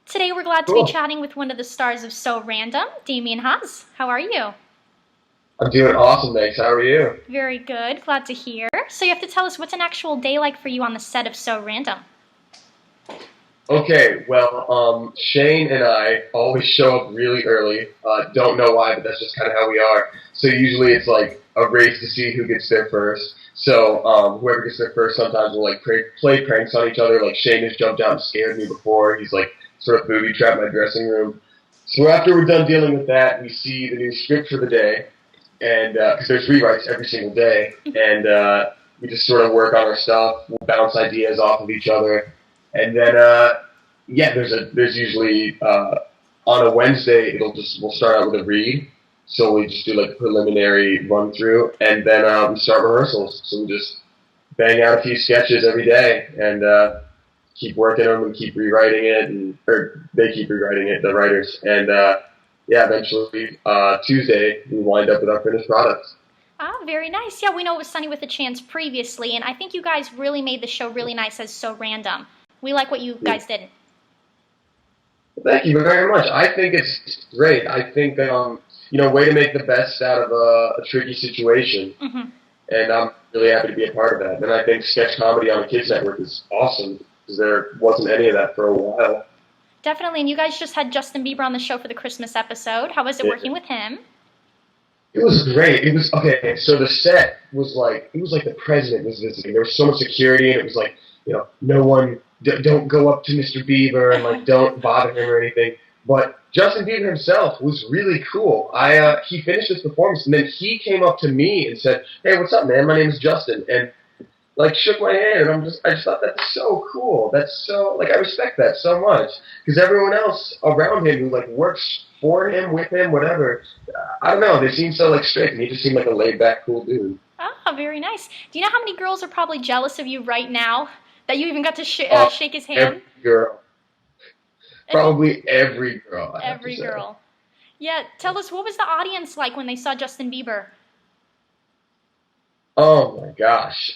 Today we're glad to be Cool. chatting with one of the stars of So Random, Damien Haas. How are you? I'm doing awesome, thanks. How are you? Very good. Glad to hear. So you have to tell us, what's an actual day like for you on the set of So Random? Okay, well, Shane and I always show up really early. Don't know why, but that's just kind of how we are. So usually it's like a race to see who gets there first. So whoever gets there first, sometimes we'll like play pranks on each other. Like Shane has jumped out and scared me before. He's like sort of booby trapped my dressing room. So after we're done dealing with that, we see the new script for the day, and because there's rewrites every single day, and we just sort of work on our stuff. We'll bounce ideas off of each other. And then, yeah, there's usually on a Wednesday we'll start out with a read, so we just do like a preliminary run through, and then we start rehearsals. So we just bang out a few sketches every day, and keep working on them and keep rewriting it, or they keep rewriting it, the writers, and yeah, eventually Tuesday we wind up with our finished product. Ah, very nice. Yeah, we know it was Sunny with a Chance previously, and I think you guys really made the show really nice as So Random. We like what you guys did. Thank you very much. I think it's great. I think, way to make the best out of a tricky situation. Mm-hmm. And I'm really happy to be a part of that. And I think sketch comedy on the Kids Network is awesome, because there wasn't any of that for a while. Definitely, and you guys just had Justin Bieber on the show for the Christmas episode. How was it working with him? It was great. It was, okay, so the set was like, it was like the president was visiting. There was so much security, and it was like, no one, don't go up to Mr. Bieber, and like, don't bother him or anything. But Justin Bieber himself was really cool. He finished his performance, and then he came up to me and said, "Hey, what's up, man? My name is Justin," and like shook my hand, and I just thought that's so cool. That's so, like, I respect that so much, because everyone else around him who like works for him, with him, whatever, I don't know, they seem so like strict, and he just seemed like a laid back, cool dude. Ah, very nice. Do you know how many girls are probably jealous of you right now that you even got to shake his hand? Every girl. Probably every girl. Every girl. Yeah, tell us, what was the audience like when they saw Justin Bieber? Oh my gosh.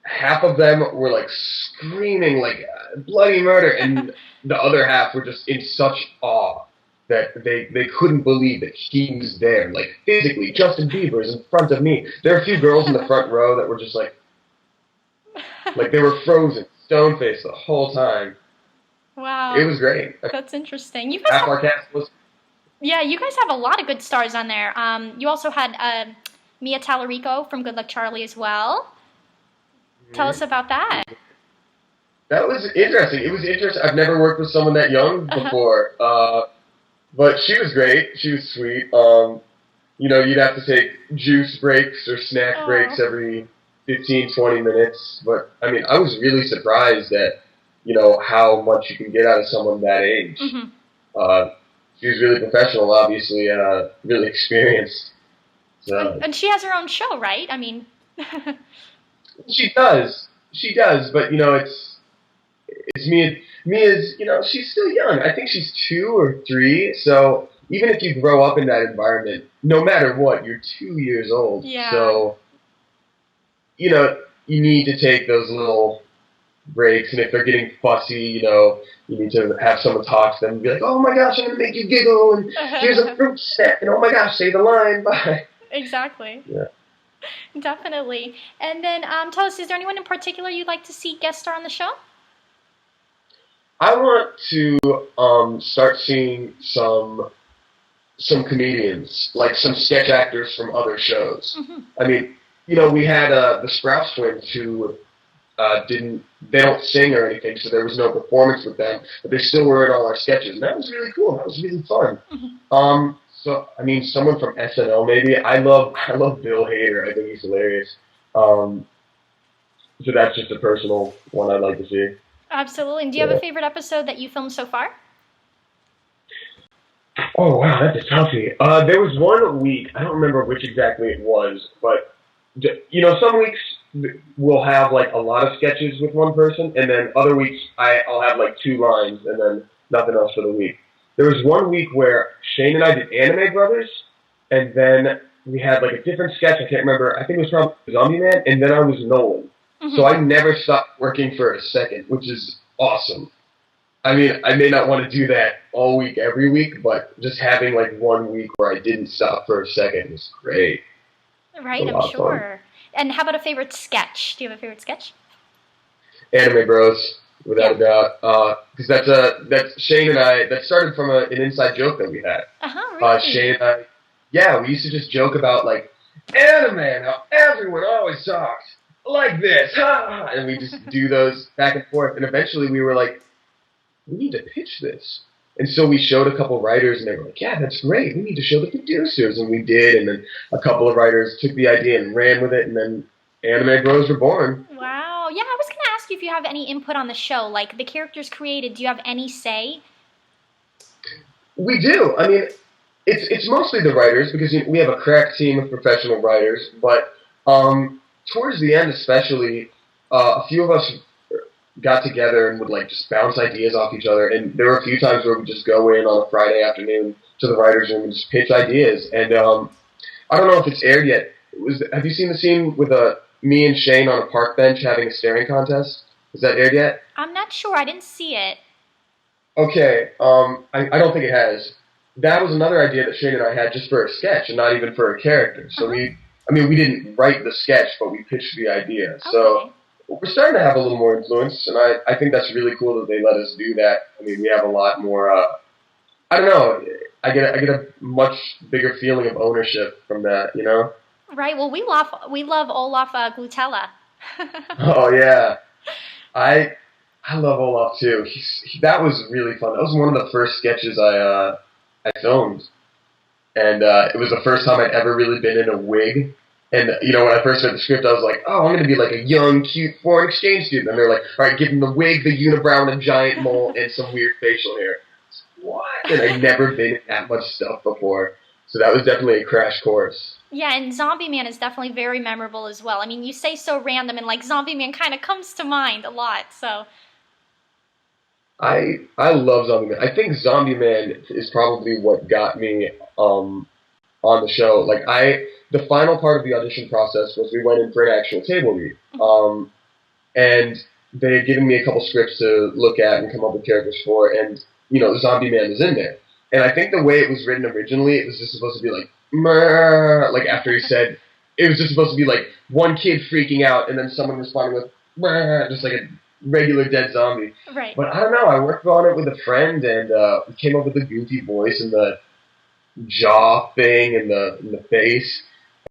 Half of them were like screaming like bloody murder, and the other half were just in such awe that they couldn't believe that he was there. Like, physically, Justin Bieber is in front of me. There were a few girls in the front row that were just like they were frozen, stone-faced the whole time. Wow. It was great. That's interesting. You guys Half our cast was... Yeah, you guys have a lot of good stars on there. You also had Mia Tallarico from Good Luck Charlie as well. Tell us about that. That was interesting. It was interesting. I've never worked with someone that young before. But she was great. She was sweet. You'd have to take juice breaks or snack breaks every 15, 20 minutes. But, I mean, I was really surprised at, how much you can get out of someone that age. Mm-hmm. She was really professional, obviously, really experienced. So. And she has her own show, right? I mean... She does. She does, but, it's Mia's, she's still young. I think she's 2 or 3, so even if you grow up in that environment, no matter what, you're 2 years old. Yeah. So, you need to take those little breaks, and if they're getting fussy, you need to have someone talk to them and be like, "Oh my gosh, I'm going to make you giggle, and here's a fruit snack, and oh my gosh, say the line, bye." Exactly. Yeah. Definitely. And then tell us, is there anyone in particular you'd like to see guest star on the show? I want to start seeing some comedians, like some sketch actors from other shows. Mm-hmm. I mean, we had the Sprouse twins who they don't sing or anything, so there was no performance with them, but they still were in all our sketches, and that was really cool. That was really fun. Mm-hmm. So, I mean, someone from SNL maybe. I love Bill Hader. I think he's hilarious. So that's just a personal one I'd like to see. Absolutely. And do you have a favorite episode that you filmed so far? Oh, wow, that's a toughie. There was one week, I don't remember which exactly it was, but, some weeks we'll have, like, a lot of sketches with one person, and then other weeks I'll have, like, 2 lines, and then nothing else for the week. There was one week where Shane and I did Anime Brothers, and then we had, like, a different sketch. I can't remember. I think it was probably Zombie Man, and then I was Nolan. Mm-hmm. So I never stopped working for a second, which is awesome. I mean, I may not want to do that all week, every week, but just having like 1 week where I didn't stop for a second was great. It was a Right, I'm lot of fun. sure. And how about a favorite sketch? Do you have a favorite sketch? Anime Bros, without Yeah. a doubt. Because that's Shane and I. That started from an inside joke that we had. Uh-huh, Shane really? and I, yeah, we used to just joke about like anime, how everyone always talks like this, ha, ha, and we just do those back and forth. And eventually, we were like, we need to pitch this. And so we showed a couple writers, and they were like, yeah, that's great. We need to show the producers, and we did. And then a couple of writers took the idea and ran with it, and then Anime Bros were born. Wow. Yeah, I was going to ask you if you have any input on the show. Like, the characters created, do you have any say? We do. I mean, it's mostly the writers because we have a crack team of professional writers, but towards the end, especially, a few of us got together and would like just bounce ideas off each other. And there were a few times where we just go in on a Friday afternoon to the writers' room and just pitch ideas. And I don't know if it's aired yet. Have you seen the scene with me and Shane on a park bench having a staring contest? Is that aired yet? I'm not sure. I didn't see it. Okay, I don't think it has. That was another idea that Shane and I had just for a sketch and not even for a character. So we didn't write the sketch, but we pitched the idea. So Okay. we're starting to have a little more influence, and I think that's really cool that they let us do that. I mean, we have a lot more, I don't know, I get a much bigger feeling of ownership from that, you know? Right. Well, we love Olaf Glutella. Oh, yeah. I I love Olaf too. That was really fun. That was one of the first sketches I filmed, and it was the first time I'd ever really been in a wig. And you know, when I first read the script, I was like, "Oh, I'm going to be like a young, cute foreign exchange student." And they're like, "All right, give him the wig, the unibrow, and a giant mole, and some weird facial hair." What? And I'd never been in that much stuff before, so that was definitely a crash course. Yeah, and Zombie Man is definitely very memorable as well. I mean, you say so random, and like Zombie Man kind of comes to mind a lot. So I love Zombie Man. I think Zombie Man is probably what got me on the show. Like the final part of the audition process was we went in for an actual table read, and they had given me a couple scripts to look at and come up with characters for, and you know, Zombie Man was in there. And I think the way it was written originally, it was just supposed to be like, "Mrrr," like after he said, it was just supposed to be like one kid freaking out and then someone responding with, "Mrrr," just like a regular dead zombie. right. But I don't know, I worked on it with a friend and we came up with the goofy voice and the jaw thing and the face.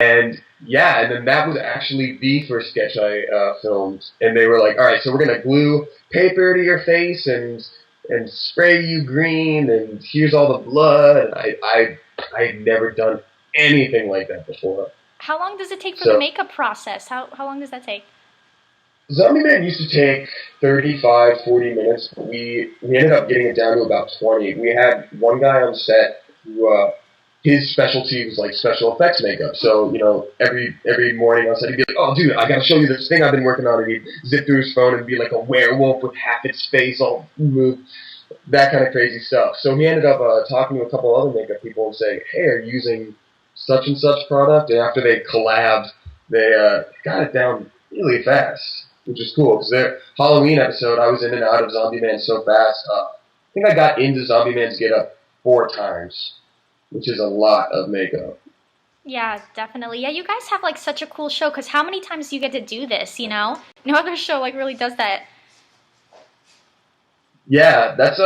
And yeah, and then that was actually the first sketch I filmed. And they were like, all right, so we're going to glue paper to your face and spray you green and here's all the blood. And I had never done anything like that before. How long does it take for So the makeup process? How long does that take? Zombie Man used to take 35, 40 minutes, but we ended up getting it down to about 20. We had one guy on set who, his specialty was like special effects makeup. So, you know, every morning on set he'd be like, oh dude, I gotta show you this thing I've been working on, and he'd zip through his phone and be like a werewolf with half its face all moved, that kind of crazy stuff. So he ended up talking to a couple other makeup people and saying, hey, are you using such and such product? And after they collabed, they got it down really fast, which is cool, because their Halloween episode, I was in and out of Zombie Man so fast. I think I got into Zombie Man's get-up 4 times, which is a lot of makeup. Yeah, definitely. Yeah, you guys have like such a cool show, because how many times do you get to do this, you know? No other show like really does that. Yeah, that's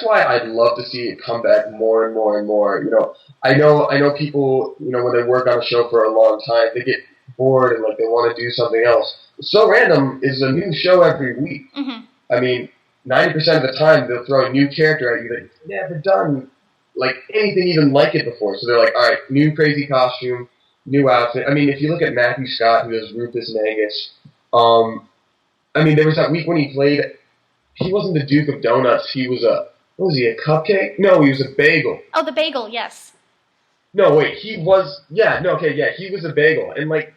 why I'd love to see it come back more and more and more. You know, I know people, you know, when they work on a show for a long time, they get bored and like they want to do something else. So Random is a new show every week. Hmm. I mean, 90% of the time they'll throw a new character at you that you've never done like anything even like it before. So they're like, all right, new crazy costume, new outfit. I mean, if you look at Matthew Scott, who does Rufus and Angus, I mean, there was that week when he played. He wasn't the Duke of Donuts. He was what was he, a cupcake? No, he was a bagel. Oh, the bagel, yes. No, wait, he was, yeah, no, okay, yeah, he was a bagel. And, like,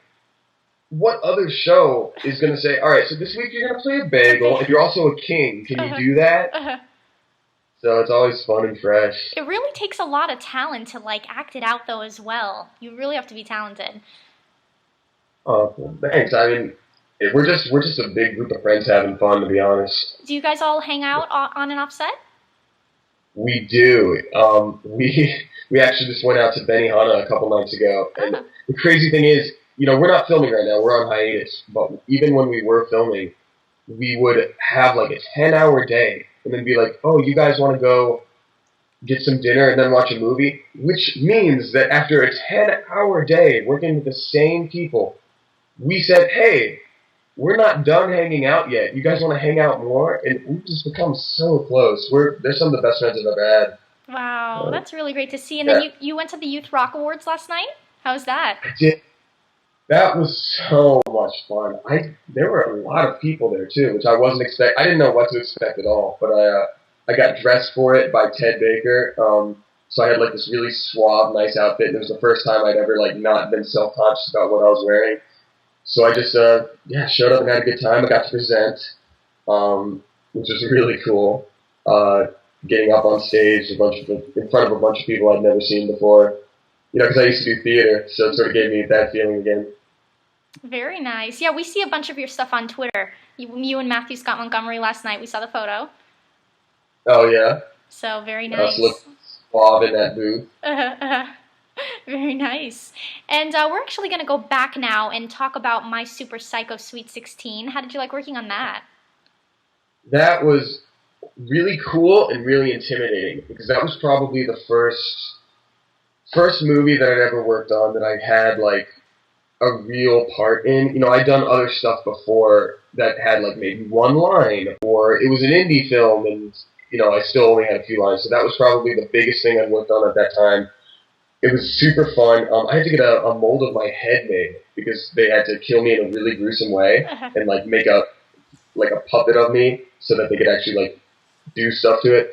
what other show is going to say, all right, so this week you're going to play a bagel, and you're also a king. Can you do that? Uh-huh. So it's always fun and fresh. It really takes a lot of talent to like act it out though as well. You really have to be talented. Oh, well, thanks. I mean, we're just a big group of friends having fun, to be honest. Do you guys all hang out on and off set? We do. We actually just went out to Benihana a couple nights ago, and Ah. the crazy thing is, we're not filming right now. We're on hiatus. But even when we were filming, we would have like a 10-hour day, and then be like, "Oh, you guys want to go get some dinner and then watch a movie?" Which means that after a 10-hour day working with the same people, we said, "Hey, we're not done hanging out yet. You guys want to hang out more?" And we've just become so close. They're some of the best friends I've ever had. Wow, that's really great to see. And Yeah. then you went to the Youth Rock Awards last night? How was that? I did. That was so much fun. There were a lot of people there too, which I wasn't expect. I didn't know what to expect at all. But I got dressed for it by Ted Baker. So I had like this really suave, nice outfit, and it was the first time I'd ever like not been self-conscious about what I was wearing. So I just showed up and had a good time. I got to present, which was really cool. Getting up on stage in front of a bunch of people I'd never seen before. Because I used to do theater, so it sort of gave me that feeling again. Very nice. Yeah, we see a bunch of your stuff on Twitter. You and Matthew Scott Montgomery last night. We saw the photo. Oh yeah. So very nice. Us look suave in that booth. Very nice. And we're actually going to go back now and talk about My Super Psycho Sweet 16. How did you like working on that? That was really cool and really intimidating because that was probably the first movie that I'd ever worked on that I had like a real part in. I'd done other stuff before that had like maybe one line, or it was an indie film and I still only had a few lines. So that was probably the biggest thing I'd worked on at that time. It was super fun. I had to get a mold of my head made because they had to kill me in a really gruesome way and like make a puppet of me so that they could actually like do stuff to it.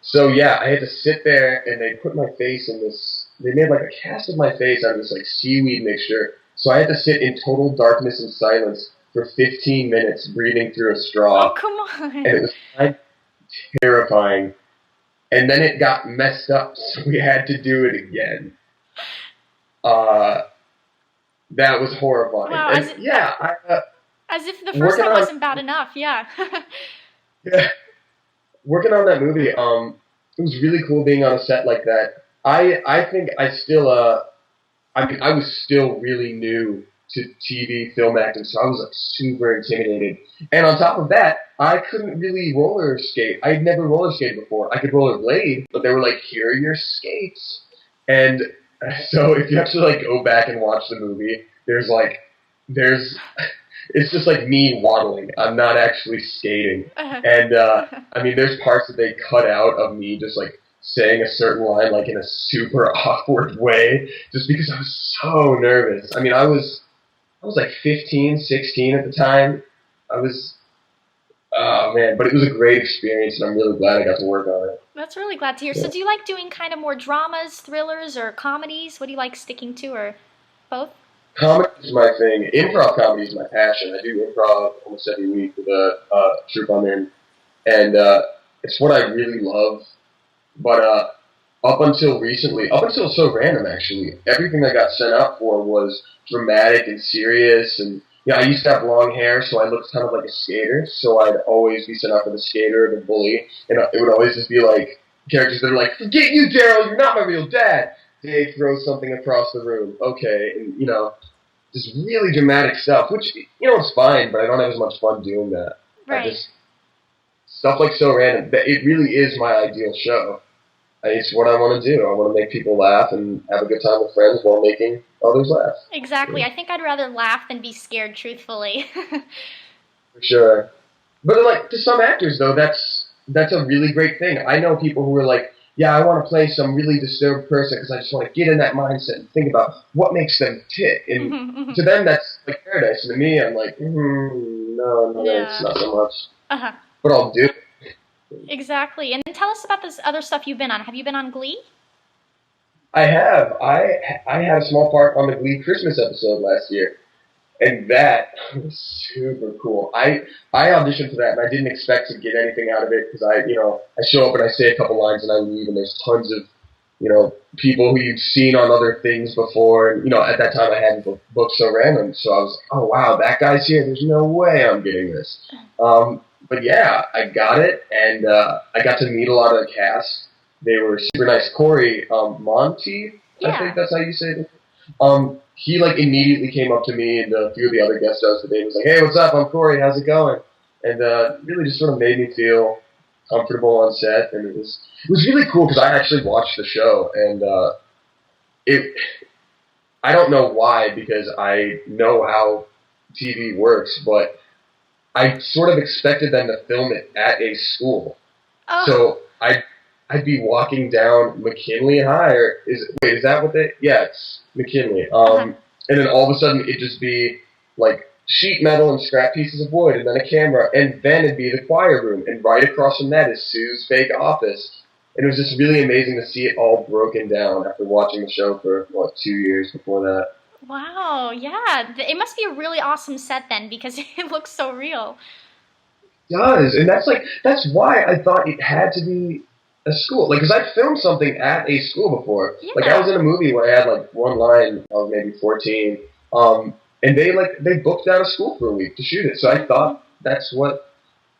So yeah, I had to sit there and they put my face in this. They made like a cast of my face out of this like seaweed mixture. So I had to sit in total darkness and silence for 15 minutes, breathing through a straw. Oh, come on! And it was kind of terrifying. And then it got messed up, so we had to do it again. That was horrifying. Wow, And as if the first time wasn't bad enough, yeah. Yeah, working on that movie, it was really cool being on a set like that. I think I was still really new to TV film acting, so I was like super intimidated. And on top of that, I couldn't really roller skate. I'd never roller skated before. I could rollerblade, but they were like, "Here are your skates." And so if you actually like go back and watch the movie, it's just like me waddling. I'm not actually skating. And there's parts that they cut out of me just like saying a certain line like in a super awkward way, just because I was so nervous. I was like 15, 16 at the time. Oh man, but it was a great experience, and I'm really glad I got to work on it. That's really glad to hear. So do you like doing kind of more dramas, thrillers, or comedies? What do you like sticking to, or both? Comedy is my thing. Improv comedy is my passion. I do improv almost every week with a troupe I'm in, and it's what I really love. But up until recently, up until So Random actually, everything I got sent out for was dramatic and serious. And I used to have long hair, so I looked kind of like a skater. So I'd always be sent out for the skater or the bully, and it would always just be like characters that are like, "Forget you, Daryl, you're not my real dad." They throw something across the room, okay, and just really dramatic stuff, which it's fine, but I don't have as much fun doing that. Right. Stuff like So Random, it really is my ideal show. It's what I want to do. I want to make people laugh and have a good time with friends while making others laugh. Exactly. I think I'd rather laugh than be scared, truthfully. For sure. But like to some actors though, that's a really great thing. I know people who are like, "Yeah, I want to play some really disturbed person because I just want to get in that mindset and think about what makes them tick." And to them, that's like paradise. And to me, I'm like, no, it's not so much. But I'll do it. Exactly. And then tell us about this other stuff you've been on. Have you been on Glee? I have. I had a small part on the Glee Christmas episode last year. And that was super cool. I auditioned for that, and I didn't expect to get anything out of it because I show up and I say a couple lines and I leave, and there's tons of people who you'd seen on other things before. And, at that time I hadn't booked So Random, so I was like, oh wow, that guy's here. There's no way I'm getting this. But yeah, I got it, and I got to meet a lot of the cast. They were super nice. Corey Monty, I think that's how you say it. He immediately came up to me and a few of the other guest stars today and was like, hey, what's up? I'm Corey. How's it going? And really just sort of made me feel comfortable on set, and it was really cool because I actually watched the show, and I don't know why, because I know how TV works, but I sort of expected them to film it at a school. Oh. So I'd be walking down McKinley High, is that what it's McKinley. And then all of a sudden it'd just be sheet metal and scrap pieces of wood, and then a camera, and then it'd be the choir room, and right across from that is Sue's fake office. And it was just really amazing to see it all broken down after watching the show for, 2 years before that. Wow, yeah. It must be a really awesome set then, because it looks so real. It does, and that's why I thought it had to be a school. Because I filmed something at a school before. Yeah. I was in a movie where I had one line, I was maybe 14, and they booked out a school for a week to shoot it. So I thought that's what.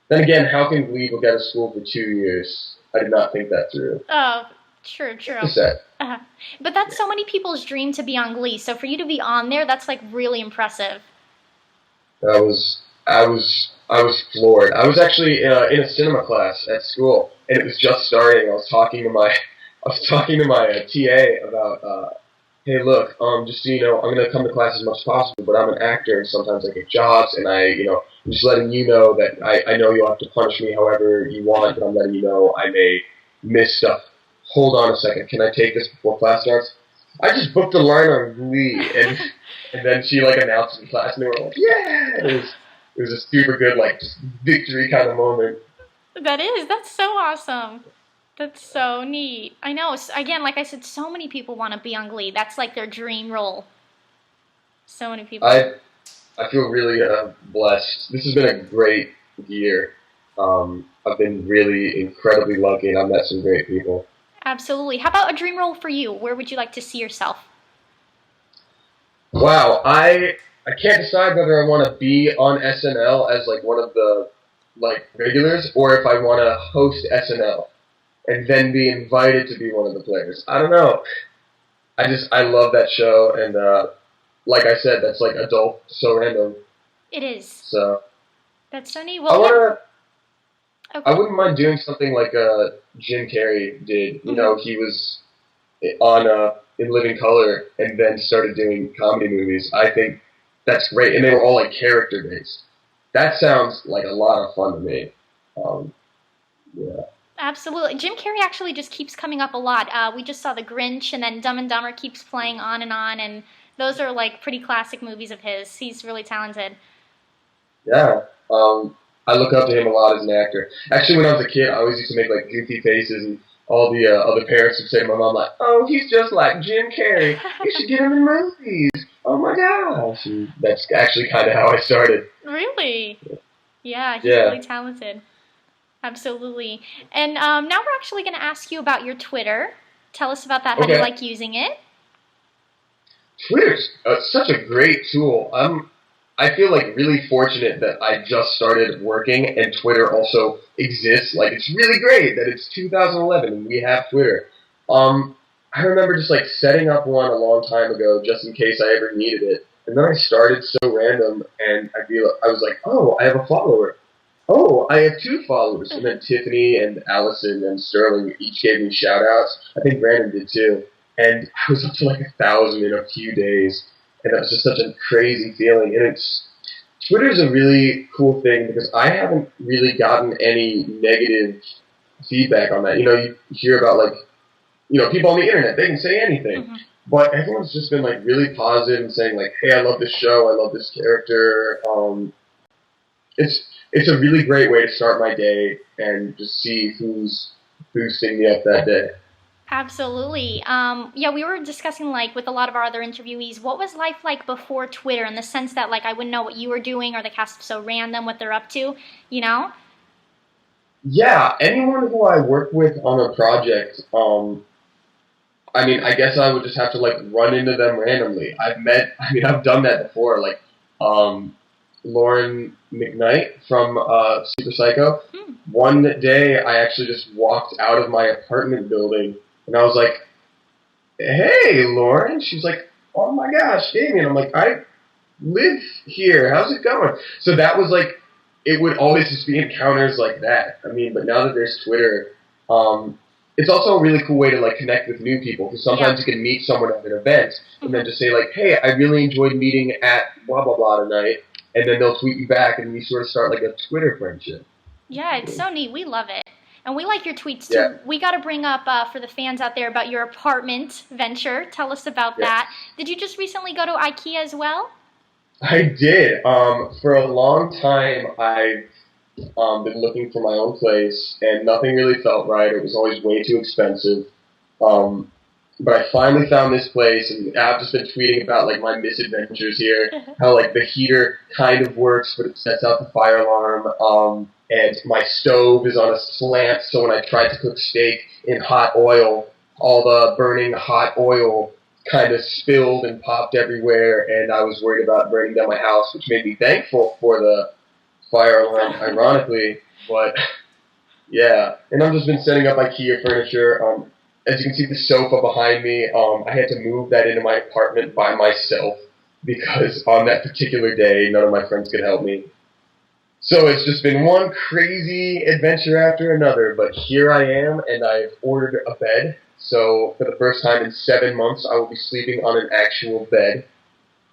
Then again, how can Glee book out a school for 2 years? I did not think that through. Oh, true. But that's so many people's dream to be on Glee. So for you to be on there, that's really impressive. I was floored. I was actually in a cinema class at school, and it was just starting. I was talking to my TA about. Hey, look, just so you know, I'm going to come to class as much as possible, but I'm an actor, and sometimes I get jobs, and I'm just letting you know that I know you'll have to punish me however you want, but I'm letting you know I may miss stuff. Hold on a second. Can I take this before class starts? I just booked a line on Glee, and then she, announced it in class, and they were like, yeah! It was a super good, just victory kind of moment. That's so awesome. That's so neat. I know. Again, like I said, so many people want to be on Glee. That's their dream role. So many people. I feel really blessed. This has been a great year. I've been really incredibly lucky, and I've met some great people. Absolutely. How about a dream role for you? Where would you like to see yourself? Wow, I can't decide whether I want to be on SNL as one of the regulars, or if I want to host SNL and then be invited to be one of the players. I don't know. I love that show, and like I said, that's adult So Random. It is. So that's so neat. Well, I wouldn't mind doing something like Jim Carrey did. Mm-hmm. He was on In Living Color and then started doing comedy movies. I think that's great, and they were all character based. That sounds like a lot of fun to me. Yeah. Absolutely. Jim Carrey actually just keeps coming up a lot. We just saw The Grinch, and then Dumb and Dumber keeps playing on, and those are pretty classic movies of his. He's really talented. Yeah. I look up to him a lot as an actor. Actually, when I was a kid, I always used to make goofy faces, and all the other parents would say to my mom, oh, he's just like Jim Carrey. You should get him in movies. Oh my gosh. And that's actually kind of how I started. Really? Yeah, he's really talented. Absolutely. And now we're actually going to ask you about your Twitter. Tell us about that. How do you like using it? Twitter's such a great tool. I feel really fortunate that I just started working and Twitter also exists. It's really great that it's 2011 and we have Twitter. I remember just setting up one a long time ago just in case I ever needed it. And then I started So Random, and I was like, oh, I have a follower. Oh, I have 2 followers. And then Tiffany and Allison and Sterling each gave me shout-outs. I think Brandon did too. And I was up to 1,000 in a few days. And that was just such a crazy feeling. And Twitter's a really cool thing because I haven't really gotten any negative feedback on that. You hear about people on the internet, they can say anything. Mm-hmm. But everyone's just been really positive and saying hey, I love this show, I love this character. It's a really great way to start my day and just see who's boosting me up that day. Absolutely. Yeah, we were discussing with a lot of our other interviewees, what was life like before Twitter, in the sense that I wouldn't know what you were doing or the cast of So Random, what they're up to, Yeah, anyone who I work with on a project, I mean, I guess I would just have to like run into them randomly. I've done that before. Like, Lauren McKnight from Super Psycho. Hmm. One day, I actually just walked out of my apartment building, and I was like, "Hey, Lauren." She's like, "Oh my gosh, Damien." I'm like, "I live here. How's it going?" So that was like, it would always just be encounters like that. I mean, but now that there's Twitter, it's also a really cool way to like connect with new people, because sometimes you can meet someone at an event and then just say like, "Hey, I really enjoyed meeting at blah blah blah tonight," and then they'll tweet you back, and you sort of start like a Twitter friendship. Yeah, it's so neat. We love it. And we like your tweets too. Yeah. We got to bring up for the fans out there about your apartment venture. Tell us about that. Did you just recently go to IKEA as well? I did. For a long time, I've been looking for my own place, and nothing really felt right. It was always way too expensive. But I finally found this place, and I've just been tweeting about like my misadventures here. How like the heater kind of works, but it sets out the fire alarm. And my stove is on a slant, so when I tried to cook steak in hot oil, all the burning hot oil kind of spilled and popped everywhere, and I was worried about burning down my house, which made me thankful for the fire alarm, ironically. But yeah, and I've just been setting up IKEA furniture. As you can see, the sofa behind me, I had to move that into my apartment by myself because on that particular day, none of my friends could help me. So it's just been one crazy adventure after another, but here I am, and I've ordered a bed. So for the first time in 7 months, I will be sleeping on an actual bed,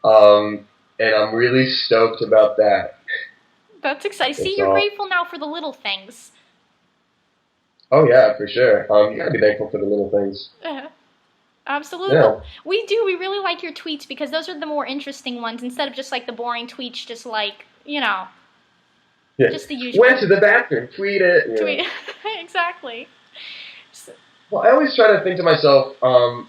and I'm really stoked about that. That's exciting. See, you're grateful now for the little things. Oh yeah, for sure. You gotta be thankful for the little things. Absolutely. Yeah. We do. We really like your tweets because those are the more interesting ones instead of just like the boring tweets, just like, Yeah. just the usual. Went to the bathroom, tweet it. Tweet. Exactly. Well, I always try to think to myself, I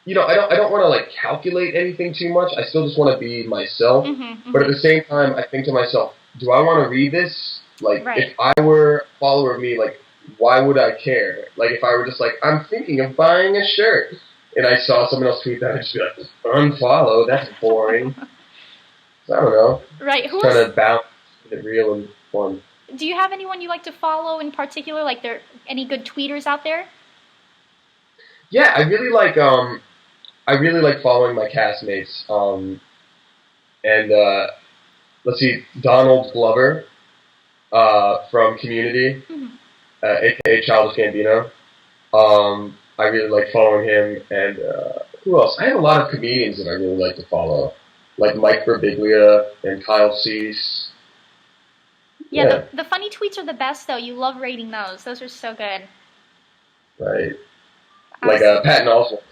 don't want to like calculate anything too much. I still just want to be myself. But at the same time, I think to myself, do I want to read this? Like, if I were a follower of me, like, why would I care? Like, if I were just like, I'm thinking of buying a shirt, and I saw someone else tweet that, I'd just be like, unfollow, that's boring. So, I don't know. Right. Who trying else? to balance it real and fun. Do you have anyone you like to follow in particular? Like, there any good tweeters out there? Yeah, I really like following my castmates. Let's see, Donald Glover from Community, aka Childish Gambino. I really like following him, and who else? I have a lot of comedians that I really like to follow, like Mike Birbiglia and Kyle Cease. Yeah, the funny tweets are the best, though. You love reading those. Those are so good. Right. Like Patton Oswalt.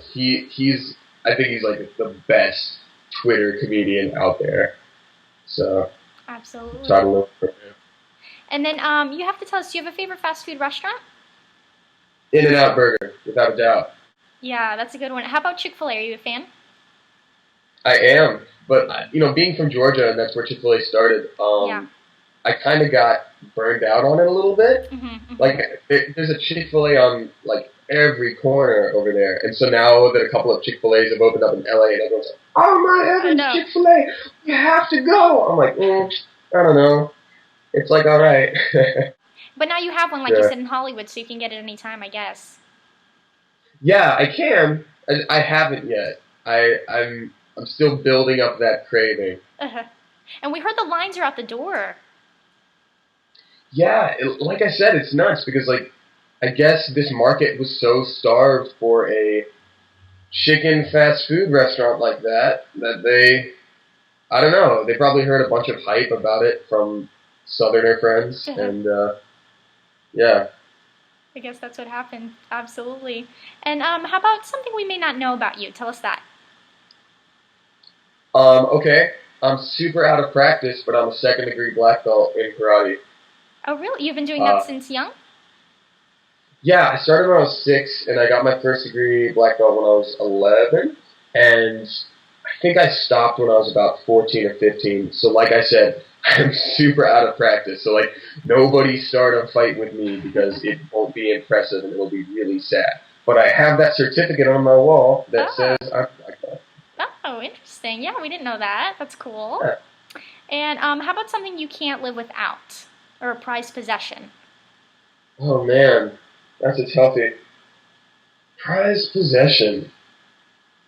I think he's like the best Twitter comedian out there. So absolutely. Try to look for him. And then you have to tell us, do you have a favorite fast food restaurant? In-N-Out Burger, without a doubt. Yeah, that's a good one. How about Chick-fil-A? Are you a fan? I am, but being from Georgia, and that's where Chick-fil-A started. I kind of got burned out on it a little bit. Like, there's a Chick-fil-A on like every corner over there, and so now that a couple of Chick-fil-A's have opened up in LA, and everyone's like, "Oh my heavens, Chick-fil-A, you have to go!" I'm like, I don't know. It's like, all right. But now you have one, like you said, in Hollywood, so you can get it anytime, I guess. Yeah, I can. I haven't yet. I'm still building up that craving. And we heard the lines are out the door. Yeah, like I said, it's nuts because, like, I guess this market was so starved for a chicken fast food restaurant like that they, I don't know, they probably heard a bunch of hype about it from Southerner friends, and yeah. I guess that's what happened. Absolutely. And how about something we may not know about you? Tell us that. Okay. I'm super out of practice, but I'm a second-degree black belt in karate. Oh, really? You've been doing that since young? Yeah, I started when I was 6, and I got my first degree black belt when I was 11, and I think I stopped when I was about 14 or 15. So like I said, I'm super out of practice. So like, nobody start a fight with me because it won't be impressive and it will be really sad. but I have that certificate on my wall that says I'm a black belt. Oh, interesting. Yeah, we didn't know that. That's cool. Yeah. And how about something you can't live without, or a prized possession? Oh man, that's a toughie. Prized possession.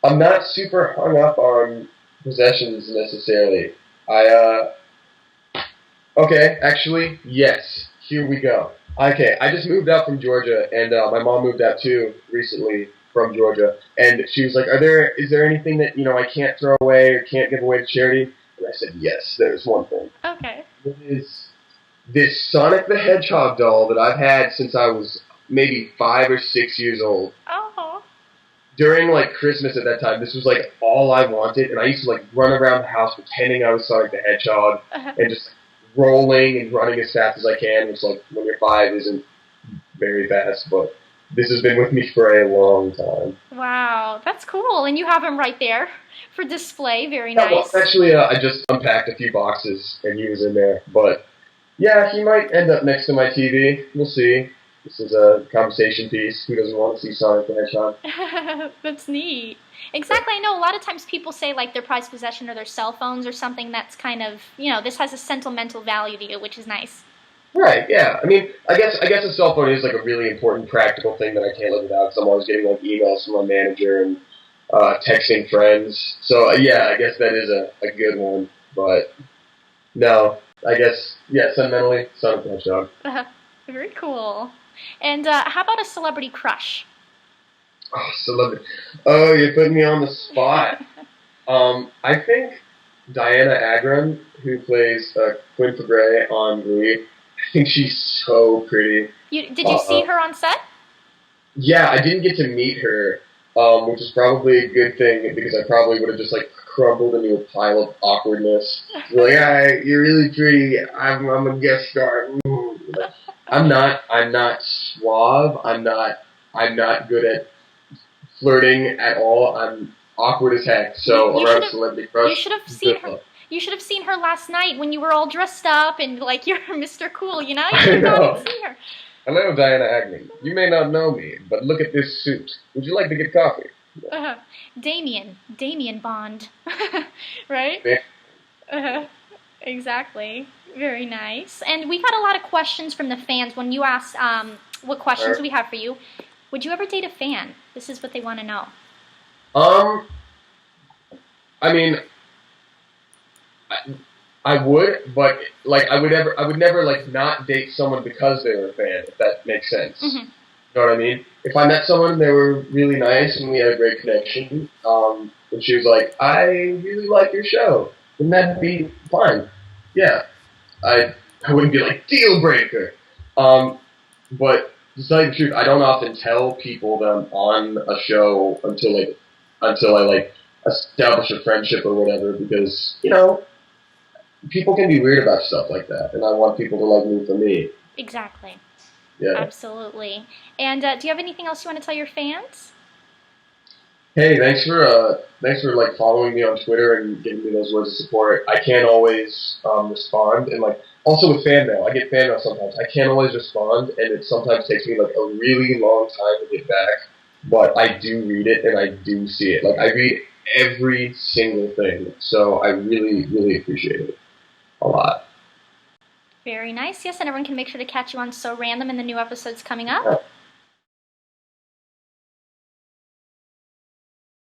I'm not super hung up on possessions necessarily. Okay, actually, yes. Here we go. Okay, I just moved out from Georgia, and my mom moved out too recently from Georgia, and she was like, is there anything that, I can't throw away or can't give away to charity? And I said, yes, there's one thing. Okay. It is this Sonic the Hedgehog doll that I've had since I was maybe 5 or 6 years old. Oh. During like Christmas at that time, this was like all I wanted, and I used to like run around the house pretending I was Sonic the Hedgehog and just rolling and running as fast as I can, which like when you're 5 isn't very fast, but this has been with me for a long time. Wow, that's cool. And you have him right there for display. Very Yeah, nice. well, actually, I just unpacked a few boxes and he was in there, but yeah, he might end up next to my TV. We'll see. This is a conversation piece. Who doesn't want to see Sonic the Hedgehog? That's neat. Exactly. I know a lot of times people say like their prized possession or their cell phones or something that's kind of, this has a sentimental value to you, which is nice. Right, yeah. I mean, I guess a cell phone is like a really important practical thing that I can't live without because I'm always getting like emails from my manager and texting friends. So yeah, I guess that is a good one. But no, I guess, yeah, sentimentally, Sonic the Hedgehog. Very cool. And how about a celebrity crush? Oh, celebrity. Oh, you're putting me on the spot. I think Diana Agron, who plays Quinn Fabray on Glee, I think she's so pretty. Did you see her on set? Yeah, I didn't get to meet her, which is probably a good thing because I probably would have just like crumbled into a pile of awkwardness. Like, you're really pretty. I'm a guest star. Ooh. I'm not suave. I'm not good at flirting at all. I'm awkward as heck. So around celebrity crush, you should have seen her. You should have seen her last night when you were all dressed up and like you're Mr. Cool. You should have gone and seen her. Hello, Diana Agnew. You may not know me, but look at this suit. Would you like to get coffee? Damien Bond, right? Yeah. Exactly. Very nice. And we've had a lot of questions from the fans. When you asked what questions we have for you, would you ever date a fan? This is what they want to know. I mean, I would, but like I would never like not date someone because they were a fan. If that makes sense. Mm-hmm. You know what I mean? If I met someone and they were really nice and we had a great connection, and she was like, "I really like your show," then that'd be fine. Yeah, I wouldn't be like deal breaker. But to tell you the truth, I don't often tell people that I'm on a show until I like establish a friendship or whatever because people can be weird about stuff like that, and I want people to like me for me. Exactly. Yeah. Absolutely. And do you have anything else you want to tell your fans? Hey, thanks for like following me on Twitter and giving me those words of support. I can't always respond, and like also with fan mail, I get fan mail sometimes. I can't always respond, and it sometimes takes me like a really long time to get back. But I do read it and I do see it. Like I read every single thing, so I really, really appreciate it a lot. Very nice. Yes, and everyone can make sure to catch you on So Random in the new episodes coming up. Yeah.